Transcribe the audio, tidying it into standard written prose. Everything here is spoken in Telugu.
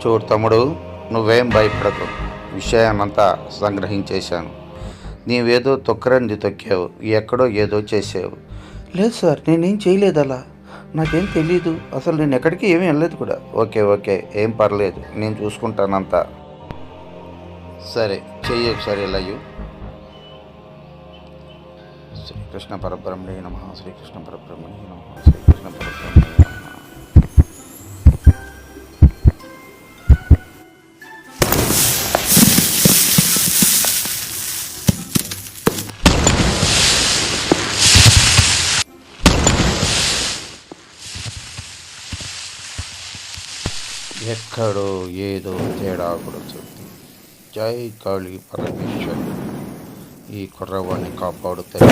చూడు తమ్ముడు, నువ్వేం భయపడకు. విషయాన్నంతా సంగ్రహించేశాను. నీవేదో తొక్కరంది తొక్కావు, ఎక్కడో ఏదో చేసావు. లేదు సార్, నేనేం చేయలేదు. అలా నాకేం తెలీదు. అసలు నేను ఎక్కడికి ఏమీ వెళ్ళలేదు కూడా. ఓకే ఓకే, ఏం పర్లేదు, నేను చూసుకుంటానంతా. సరే చెయ్యి ఒకసారి లయ్యు. శ్రీకృష్ణ పరబ్రహ్మణే నమః. శ్రీకృష్ణ పరబ్రహ్మణే నమః. శ్రీకృష్ణ పరబ్రహ్మణే నమః. ఎక్కడో ఏదో తేడా కొడుతుంది. జై కాళీ పరమేశ్వరి, ఈ కుర్రవాణ్ణి కాపాడుతాయి.